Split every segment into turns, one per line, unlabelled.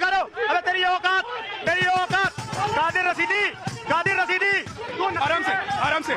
दिखा रहे हो? अबे तेरी औकात कादिर रशीदी
आराम से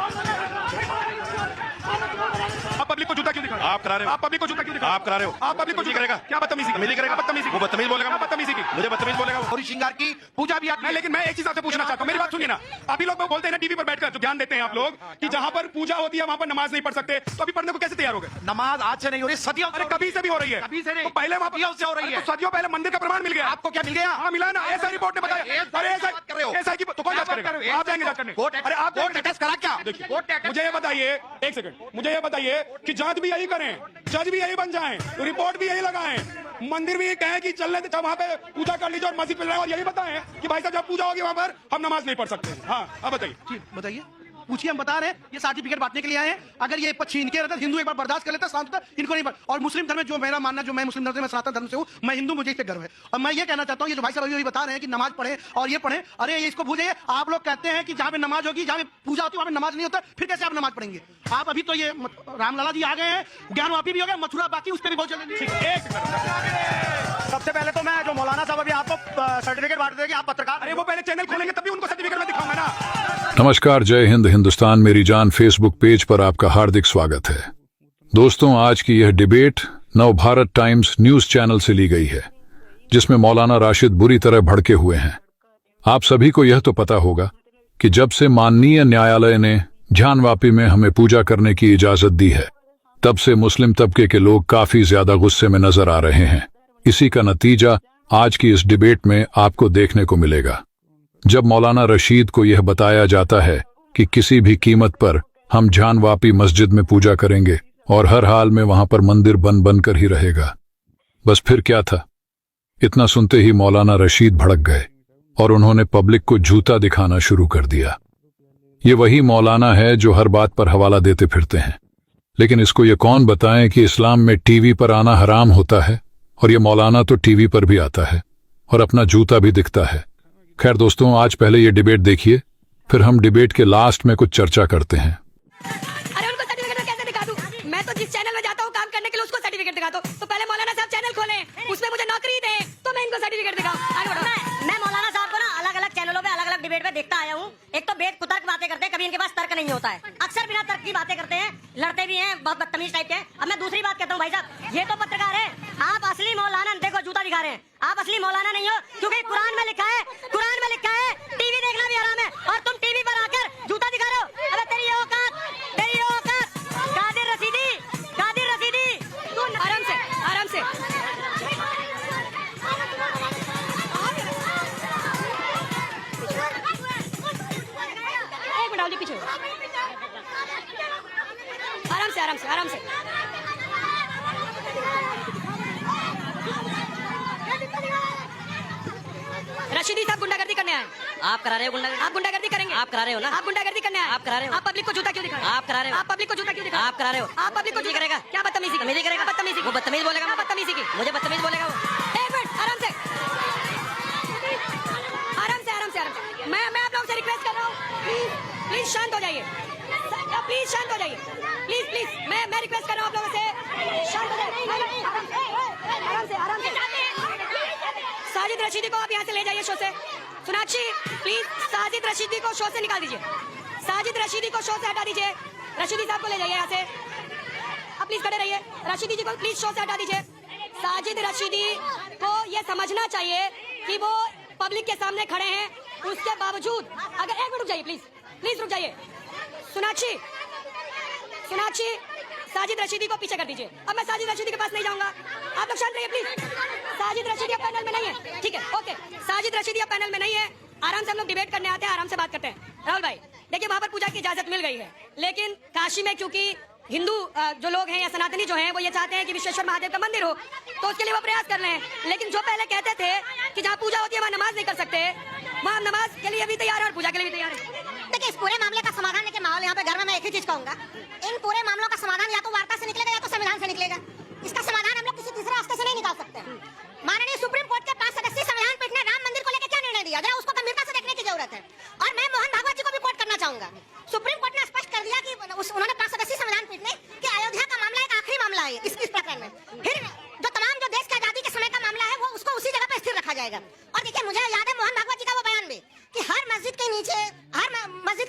आप पब्लिक को जूता क्यों दिखा रहे हो?
आप करा रहे हो।
आप पब्लिक को जूता क्यों दिखा रहे हो?
आप करा रहे हो।
आप पब्लिक को जूता
करेगा।
क्या बदतमीजी
करेगा।
बदतमीजी
वो बदतमीज बोलेगा।
क्या बदतमीजी की
मुझे बदतमीज बोलेगा वो।
और श्रृंगार की पूजा भी आती है, लेकिन मैं एक चीज आपसे पूछना चाहता हूँ, मेरी बात सुनिए ना। अभी लोग बोलते हैं ना टीवी पर बैठकर, जो ध्यान देते हैं आप लोग कि जहां पर पूजा होती है वहां पर नमाज नहीं पढ़ सकते, तो अभी पढ़ने को कैसे तैयार हो गए?
नमाज आज से नहीं हो रही, सदियों
अरे कभी से भी हो रही है।
कभी से नहीं।
तो पहले वहां
सदियों से हो रही है।
तो सदियों पहले मंदिर का प्रमाण मिल गया
आपको क्या मिल गया?
हाँ मिला ना, ऐसा रिपोर्ट ने बताया। अरे ऐसा
कर रहे हो?
ऐसा की तो कौन जांच करेगा? आप जाएंगे जांच करने? अरे आप
कोर्ट अटैच करा क्या?
देखिए मुझे ये बताइए, एक सेकंड, मुझे ये बताइए कि जांच भी यही करें, जज भी यही बन जाएं, रिपोर्ट भी यही लगाएं, मंदिर भी ये कहें कि चलने दे, वहां पे पूजा कर लीजिए और मस्जिद पे और यही बताएं कि भाई साहब जब पूजा होगी वहां पर हम नमाज नहीं पढ़ सकते। हाँ अब बताइए।
बताइए, पूछिए, हम बता रहे हैं ये सर्टिफिकेट बांटने के लिए आए हैं। अगर ये छीन के रहता, हिंदू एक बार बर्दाश्त कर लेता, शांत होता, इनको नहीं। और मुस्लिम धर्म में जो मेरा मानना, जो मैं मुस्लिम धर्म से, मैं सनातन धर्म से हूँ, मैं हिंदू, मुझे इस पे गर्व है। और मैं ये कहना चाहता हूँ, ये जो भाई साहब अभी बता रहे हैं कि नमाज पढ़े और ये पढ़े, अरे ये इसको भूलिए। आप लोग कहते हैं कि जहाँ पे नमाज होगी, जहाँ पे पूजा होती है वहाँ पे नमाज नहीं होता, फिर कैसे आप नमाज पढ़ेंगे? आप अभी तो ये रामलला जी आ गए हैं, ज्ञानवापी भी हो गया, मथुरा बाकी, उस पर भी बहुत जल्दी। सबसे पहले तो मैं जो मौलाना साहब अभी आपको सर्टिफिकेट बांट देंगे, आप पत्रकार,
अरे वो पहले चैनल खोलेंगे तभी उनको सर्टिफिकेट में दिखाऊंगा ना।
नमस्कार, जय हिंद हिंदुस्तान। मेरी जान फेसबुक पेज पर आपका हार्दिक स्वागत है। दोस्तों, आज की यह डिबेट नव भारत टाइम्स न्यूज चैनल से ली गई है, जिसमें मौलाना राशिद बुरी तरह भड़के हुए हैं। आप सभी को यह तो पता होगा कि जब से माननीय न्यायालय ने ज्ञानवापी में हमें पूजा करने की इजाजत दी है, तब से मुस्लिम तबके के लोग काफी ज्यादा गुस्से में नजर आ रहे हैं। इसी का नतीजा आज की इस डिबेट में आपको देखने को मिलेगा। जब मौलाना रशीद को यह बताया जाता है कि किसी भी कीमत पर हम ज्ञानवापी मस्जिद में पूजा करेंगे और हर हाल में वहां पर मंदिर बन कर ही रहेगा, बस फिर क्या था? इतना सुनते ही मौलाना रशीद भड़क गए और उन्होंने पब्लिक को जूता दिखाना शुरू कर दिया। ये वही मौलाना है जो हर बात पर हवाला देते फिरते हैं, लेकिन इसको ये कौन बताएं कि इस्लाम में टीवी पर आना हराम होता है, और ये मौलाना तो टीवी पर भी आता है और अपना जूता भी दिखता है। खैर दोस्तों, आज पहले ये डिबेट देखिए, फिर हम डिबेट के लास्ट में कुछ चर्चा करते हैं।
अरे उनको सर्टिफिकेट मैं कैसे दिखा दूं? मैं तो जिस चैनल में जाता हूँ काम करने के लिए, उसको सर्टिफिकेट दिखा दो। तो पहले मौलाना साहब चैनल खोलें, उसमें मुझे नौकरी दें, तो मैं इनको सर्टिफिकेट दिखाऊं। आगे बढ़ो।
मैं मौलाना साहब को ना अलग अलग चैनलों पे अलग अलग डिबेट में देखता आया हूँ। एक तो बेद कुतर्क बातें करते हैं, कभी इनके पास तर्क नहीं होता है, अक्सर बिना तर्क की बातें करते हैं, लड़ते भी हैं, बहुत बदतमीज टाइप के। अब मैं दूसरी बात कहता हूँ, भाई साहब ये तो पत्रकार है, आप असली मौलाना, देखो जूता दिखा रहे हैं, आप असली मौलाना नहीं हो, क्योंकि कुरान में लिखा है टीवी देखना भी हराम है, और तुम टीवी पर आकर जूता दिखा रहे हो। अरे तेरी औकात कादिर रशीदी
तू आराम से एक मिनट आओ, पीछे आराम से। रशीदी साहब गुंडागर्दी करने आए।
आप करा रहे हो गुंडागर्दी?
आप गुंडागर्दी करेंगे?
आप करा रहे हो ना?
आप गुंडागर्दी करने आए।
आप करा रहे हो?
आप पब्लिक को जूता क्यों दिखा रहे हो?
आप करा रहे हो?
आप पब्लिक को जूता क्यों दिखा रहे हो?
आप करा रहे हो?
आप पब्लिक को
ये करेगा?
क्या बदतमीजी की?
मेरी करेगा?
बदतमीजी की?
वो बदतमीज बोलेगा?
क्या बदतमीजी की?
मुझे बदतमीज बोलेगा वो।
एक मिनट, आराम से। मैं आप लोगों से रिक्वेस्ट कर रहा हूँ, प्लीज शांत हो जाइए, प्लीज शांत हो जाइए, प्लीज मैं रिक्वेस्ट कर रहा हूँ आप लोगों से, शांत हो जाइए। आराम से। साजिद रशीदी को आप यहाँ से ले जाइए शो से। सोनाक्षी प्लीज साजिद रशीदी को शो से निकाल दीजिए, साजिद रशीदी को शो से हटा दीजिए। रशीदी साहब को ले जाइए यहाँ से, आप प्लीज खड़े रहिए। रशीदी जी को प्लीज शो से हटा दीजिए। साजिद रशीदी को ये समझना चाहिए कि वो पब्लिक के सामने खड़े हैं, उसके बावजूद अगर एक मिनट रुक जाइए, प्लीज रुक जाइए। सोनाक्षी साजिद रशीदी को पीछे कर दीजिए। अब मैं साजिद रशीदी के पास नहीं जाऊंगा, आप लोग शांत रहिए प्लीज। साजिद रशीदी अब पैनल में नहीं है, ठीक है, ओके। साजिद रशीदी अब पैनल में नहीं है, आराम से हम लोग डिबेट करने आते हैं, आराम से बात करते हैं। राहुल भाई देखिए, वहां पर पूजा की इजाजत मिल गई है, लेकिन काशी में क्योंकि हिंदू जो लोग हैं या सनातनी जो हैं, वो ये चाहते हैं कि विश्वेश्वर महादेव का मंदिर हो, तो उसके लिए वो प्रयास कर रहे हैं। लेकिन जो पहले कहते थे कि जहाँ पूजा होती है वहाँ नमाज नहीं कर सकते, वहाँ नमाज के लिए भी तैयार है और पूजा के लिए भी तैयार है।
देखिए, इस पूरे मामले का समाधान लेके माहौल यहाँ पे घर में मैं एक ही चीज कहूंगा, इन पूरे मामलों का समाधान या तो वार्ता से निकलेगा या तो संविधान से निकलेगा। इसका समाधान हम लोग किसी तीसरे रास्ते से नहीं निकाल सकते। माननीय सुप्रीम कोर्ट के 5 सदस्यीय संविधान पीठ ने राम मंदिर को लेकर क्या निर्णय दिया, जरा उसको गंभीरता से देखने की जरूरत है। और मैं मोहन भागवत जी को भी कोट करना चाहूंगा। सुप्रीम कोर्ट ने स्पष्ट कर दिया कि उन्होंने 5 सदस्यीय संविधान पीठ ने कि अयोध्या का मामला एक आखिरी मामला है इस प्रकरण में। फिर जो तमाम जो देश की आजादी के समय का मामला है, वो उसको उसी जगह पर स्थिर रखा रखा जाएगा। और देखिए मुझे याद है मोहन भागवत जी का वो बयान भी कि हर मस्जिद के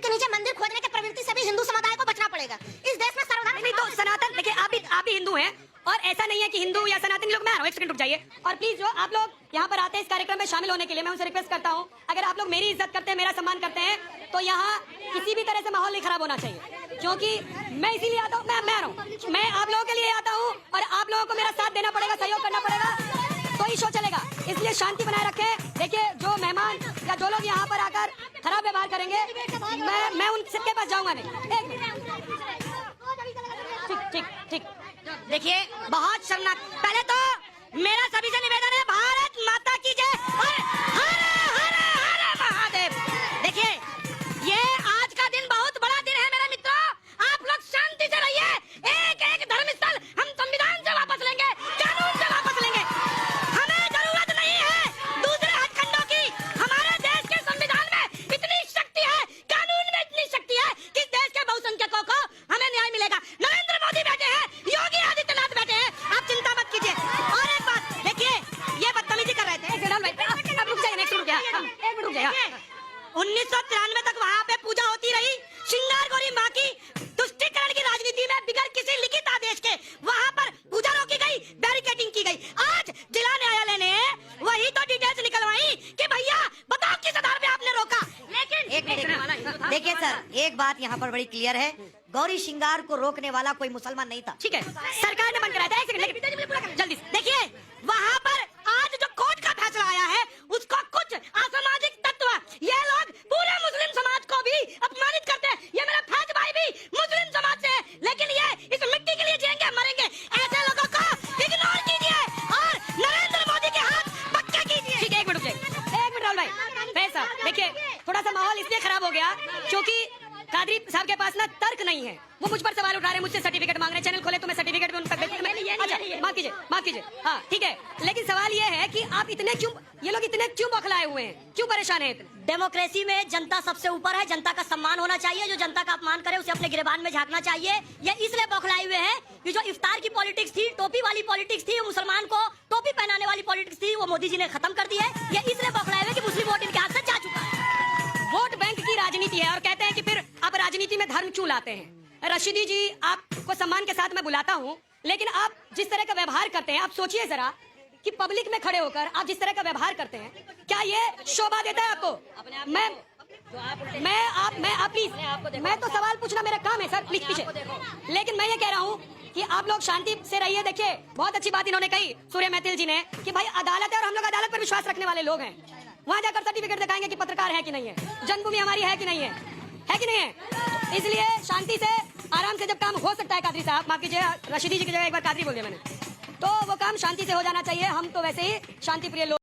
नीचे मंदिर खोदने की प्रवृत्ति से भी हिंदू समुदाय को बचना पड़ेगा। इस देश में सर्वधर्म
नहीं तो सनातन, देखिए आप भी हिंदू हैं और ऐसा नहीं है कि हिंदू या सनातनी लोग, मैं आ रहा हूं, एक सेकंड रुक जाइए। और प्लीज जो आप लोग यहाँ पर आते हैं इस कार्यक्रम में शामिल होने के लिए, मैं उनसे रिक्वेस्ट करता हूँ, अगर आप लोग मेरी इज्जत करते हैं, मेरा सम्मान करते हैं, तो यहाँ किसी भी तरह से माहौल नहीं खराब होना चाहिए। क्योंकि मैं इसीलिए आता हूँ, मैं आ रहा हूँ, मैं आप लोगों के लिए आता हूँ और आप लोगों को मेरा साथ देना पड़ेगा, सहयोग करना पड़ेगा, तो ही शो चलेगा। इसलिए शांति बनाए रखें। देखिए जो मेहमान या जो लोग यहाँ पर आकर खराब व्यवहार करेंगे, मैं उन सबके पास जाऊंगा नहीं। ठीक। देखिए बहुत शर्मनाक। पहले तो मेरा सभी से निवेदन है, भारत माता की जय और हर हर हर महादेव। देखिए ये आज का दिन बहुत बड़ा दिन है मेरे मित्रों, आप लोग शांति से रहिए। एक धर्मस्थल हम संविधान से वापस लेंगे, कानून से वापस लेंगे। हमें जरूरत नहीं है दूसरे हथकंडों की। हमारे देश के संविधान में इतनी शक्ति है, कानून में इतनी शक्ति है कि देश के बहुसंख्यकों को हमें न्याय मिलेगा। नरेंद्र मोदी बैठे हैं, योगी आदित्यनाथ बैठे हैं, आप चिंता मत कीजिए। और एक बात देखिए, ये बदतमीजी कर रहे थे। अब रुक जाइए, एक मिनट रुक जाइए। 1993 तक वहाँ पे पूजा होती रही, श्रृंगार गौरी माँ की तुष्टीकरण की राजनीति में बिगड़ किसी लिखित आदेश के वहाँ पर पूजा रोकी गई, बैरिकेडिंग की गई। आज जिला न्यायालय ने वही तो डिटेल्स निकलवाई कि भैया बताओ किस आधार पे आपने रोका। लेकिन
देखिए सर, एक बात यहाँ पर बड़ी क्लियर है, गौरी श्रृंगार को रोकने वाला कोई मुसलमान नहीं था।
ठीक है, सरकार ने बंद कराया था। एक सेकंड, जल्दी देखिए वहाँ पर आज जो कोर्ट का फैसला आया है, उसको कुछ असामाजिक तत्व, ये लोग पूरे मुस्लिम समाज को भी अपमानित करते हैं। ये मेरा फैज भाई भी मुस्लिम समाज से है, लेकिन ये इस मिट्टी के लिए जिएंगे मरेंगे। ऐसे लोगों को इग्नोर कीजिए और नरेंद्र मोदी के हाथ पक्के कीजिए। ठीक है, एक मिनट राहुल भाई, पैसा देखिए थोड़ा सा माहौल इसलिए खराब हो गया क्योंकि कादरी साहब के पास ना तर्क नहीं है। वो मुझ पर सवाल उठा रहे हैं, मुझसे सर्टिफिकेट मांग रहे हैं। चैनल खोले तो मैं सर्टिफिकेट भी उन तक भेजूंगा। अच्छा माफ कीजिए, हाँ ठीक है। लेकिन सवाल ये है कि आप ये लोग इतने क्यों बौखलाए हुए हैं, क्यों परेशान हैं?
डेमोक्रेसी में जनता सबसे ऊपर है, जनता का सम्मान होना चाहिए। जो जनता का अपमान करे उसे अपने गिरेबान में झांकना चाहिए। ये इसलिए बौखलाए हुए हैं कि जो इफ्तार की पॉलिटिक्स थी, टोपी वाली पॉलिटिक्स थी, मुसलमान को टोपी पहनाने वाली पॉलिटिक्स थी, वो मोदी जी ने खत्म कर दी है। ये इसलिए बौखलाए हुए कि मुस्लिम वोट इनके हाथ से जा चुका है।
वोट बैंक की राजनीति है और कहते हैं कि फिर आप राजनीति में धर्म क्यों लाते हैं? रशीदी जी, आपको सम्मान के साथ मैं बुलाता हूं, लेकिन आप जिस तरह का व्यवहार करते हैं, आप सोचिए जरा कि पब्लिक में खड़े होकर आप जिस तरह का व्यवहार करते हैं, क्या ये शोभा देता है आपको? प्लीज, मैं तो सवाल पूछना मेरा काम है सर, प्लीज पीछे। लेकिन मैं ये कह रहा हूँ कि आप लोग शांति से रहिए। देखिए बहुत अच्छी बात इन्होंने कही सूर्य मैथिल जी ने कि भाई अदालत है और हम लोग अदालत पर विश्वास रखने वाले लोग हैं। वहां जाकर सर्टिफिकेट दिखाएंगे कि पत्रकार है कि नहीं है, जन्मभूमि हमारी है कि नहीं है कि नहीं है। इसलिए शांति से आराम से जब काम हो सकता है, कादरी साहब माफ कीजिए, रशीदी जी की जगह एक बार कादरी बोल दिया मैंने, तो वो काम शांति से हो जाना चाहिए। हम तो वैसे ही शांति प्रिय लोग